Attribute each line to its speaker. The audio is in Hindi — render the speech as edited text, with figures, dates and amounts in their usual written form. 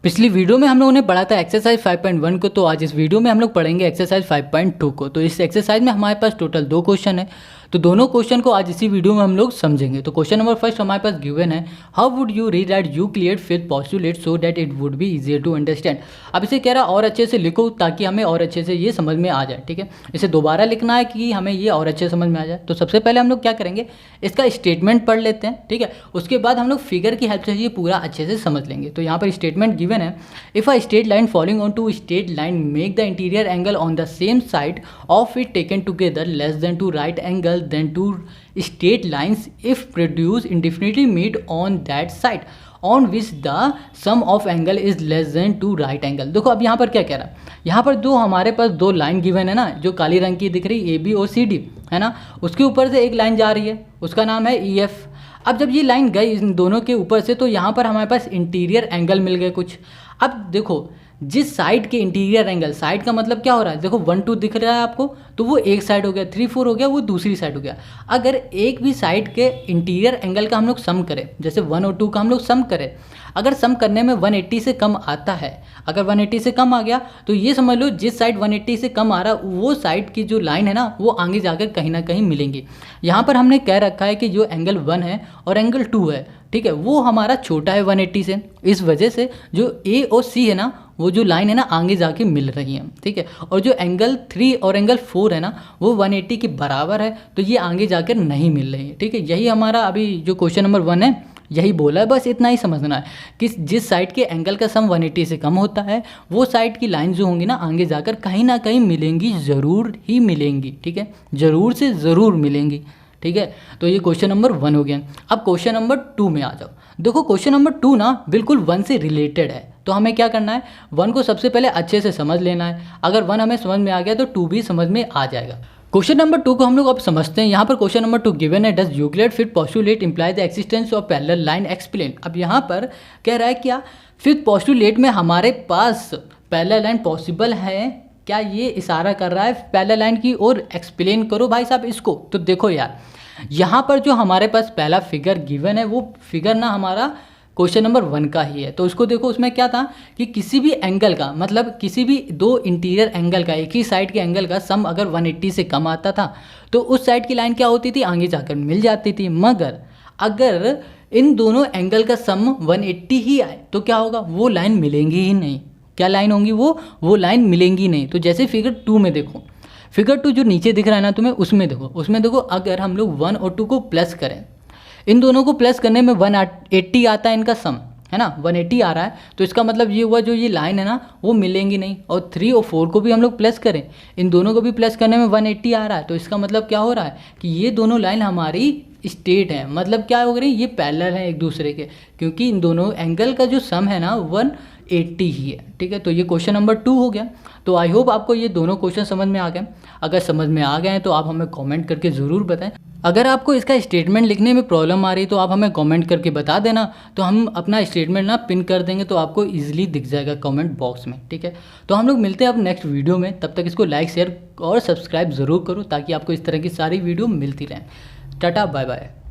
Speaker 1: पिछली वीडियो में हम लोगों ने पढ़ा था एक्सरसाइज 5.1 को, तो आज इस वीडियो में हम लोग पढ़ेंगे एक्सरसाइज 5.2 को। तो इस एक्सरसाइज में हमारे पास टोटल 2 क्वेश्चन है, तो दोनों क्वेश्चन को आज इसी वीडियो में हम लोग समझेंगे। तो क्वेश्चन नंबर फर्स्ट हमारे पास गिवन है, how would you read that you clear fifth postulate so that it would be easier to understand. अब इसे कह रहा और अच्छे से लिखो ताकि हमें और अच्छे से ये समझ में आ जाए। ठीक है, इसे दोबारा लिखना है कि हमें ये और अच्छे समझ में आ जाए। तो सबसे पहले हम लोग क्या करेंगे, इसका स्टेटमेंट पढ़ लेते हैं। ठीक है, उसके बाद हम लोग फिगर की हेल्प से ये पूरा अच्छे से समझ लेंगे। तो यहाँ पर स्टेटमेंट गिवन है, if a straight line falling onto a straight line make the interior angle on the same side of it taken together less than 2 right angle then 2 straight lines if produced indefinitely meet on that side on which the sum of angle is less than 2 right angle। देखो अब यहाँ पर क्या कह रहा है, यहाँ पर दो हमारे पास दो लाइन गिवन है ना, जो काली रंग की दिख रही AB और CD है ना, उसके ऊपर से एक लाइन जा रही है, उसका नाम है EF। अब जब ये लाइन गई इन दोनों के ऊपर से तो यहाँ पर हमारे पास इंटीरियर एंगल मिल गए कुछ। अब देखो जिस साइड के इंटीरियर एंगल, साइड का मतलब क्या हो रहा है, देखो 1 2 दिख रहा है आपको, तो वो एक साइड हो गया, 3 4 हो गया, वो दूसरी साइड हो गया। अगर एक भी साइड के इंटीरियर एंगल का हम लोग सम करें, जैसे 1 और 2 का हम लोग सम करें, अगर सम करने में 180 से कम आता है, अगर 180 से कम आ गया तो ये समझ लो जिस साइड 180 से कम आ रहा वो साइड की जो लाइन है ना वो आगे जाकर कहीं ना कहीं मिलेंगी। यहाँ पर हमने कह रखा है कि जो एंगल 1 है और एंगल 2 है, ठीक है, वो हमारा छोटा है 180 से, इस वजह से जो A और C है ना वो जो लाइन है ना आगे जाके मिल रही है। ठीक है, और जो एंगल 3 और एंगल 4 है ना वो 180 के बराबर है, तो ये आगे जाकर नहीं मिल रही है। ठीक है, यही हमारा अभी जो क्वेश्चन नंबर 1 है यही बोला है, बस इतना ही समझना है कि जिस साइड के एंगल का सम 180 से कम होता है वो साइड की लाइन जो होंगी ना आगे जाकर कहीं ना कहीं मिलेंगी, ज़रूर ही मिलेंगी। ठीक है, ज़रूर से ज़रूर मिलेंगी। ठीक है, तो ये क्वेश्चन नंबर 1 हो गया। अब क्वेश्चन नंबर 2 में आ जाओ। देखो क्वेश्चन नंबर 2 ना बिल्कुल 1 से रिलेटेड है, तो हमें क्या करना है, 1 को सबसे पहले अच्छे से समझ लेना है। अगर 1 हमें समझ में आ गया तो 2 भी समझ में आ जाएगा। क्वेश्चन नंबर 2 को हम लोग अब समझते हैं। यहाँ पर क्वेश्चन नंबर 2 गिवन है, does Euclid fifth postulate imply the existence of parallel line explain. अब यहाँ पर कह रहा है क्या फिफ्थ पोस्टुलेट में हमारे पास पैरेलल लाइन पॉसिबल है क्या, ये इशारा कर रहा है पैरेलल लाइन की ओर। एक्सप्लेन करो भाई साहब इसको। तो देखो यार यहाँ पर जो हमारे पास पहला फिगर गिवन है वो फिगर ना हमारा क्वेश्चन नंबर 1 का ही है। तो उसको देखो, उसमें क्या था कि किसी भी एंगल का मतलब किसी भी दो इंटीरियर एंगल का, एक ही साइड के एंगल का सम अगर 180 से कम आता था तो उस साइड की लाइन क्या होती थी, आगे जाकर मिल जाती थी। मगर अगर इन दोनों एंगल का सम 180 ही आए तो क्या होगा, वो लाइन मिलेंगी ही नहीं। क्या लाइन होंगी, वो लाइन मिलेंगी नहीं। तो जैसे फिगर 2 में देखो, फिगर 2 जो नीचे दिख रहा है ना तुम्हें, उसमें देखो अगर हम लोग 1 और 2 को प्लस करें, इन दोनों को प्लस करने में 180 आता है इनका सम, है ना, 180 आ रहा है, तो इसका मतलब ये हुआ जो ये लाइन है ना वो मिलेंगी नहीं। और 3 और 4 को भी हम लोग प्लस करें, इन दोनों को भी प्लस करने में 180 आ रहा है, तो इसका मतलब क्या हो रहा है कि ये दोनों लाइन हमारी स्ट्रेट है। मतलब क्या हो रही है, ये पैरेलल है एक दूसरे के, क्योंकि इन दोनों एंगल का जो सम है ना 180 ही है। ठीक है, तो ये क्वेश्चन नंबर 2 हो गया। तो आई होप आपको ये दोनों क्वेश्चन समझ में आ गए। अगर समझ में आ गए हैं तो आप हमें कमेंट करके ज़रूर बताएं। अगर आपको इसका स्टेटमेंट लिखने में प्रॉब्लम आ रही तो आप हमें कमेंट करके बता देना, तो हम अपना स्टेटमेंट ना पिन कर देंगे, तो आपको इजीली दिख जाएगा कमेंट बॉक्स में। ठीक है, तो हम लोग मिलते हैं अब नेक्स्ट वीडियो में। तब तक इसको लाइक शेयर और सब्सक्राइब ज़रूर करो ताकि आपको इस तरह की सारी वीडियो मिलती रहें। Tata bye bye.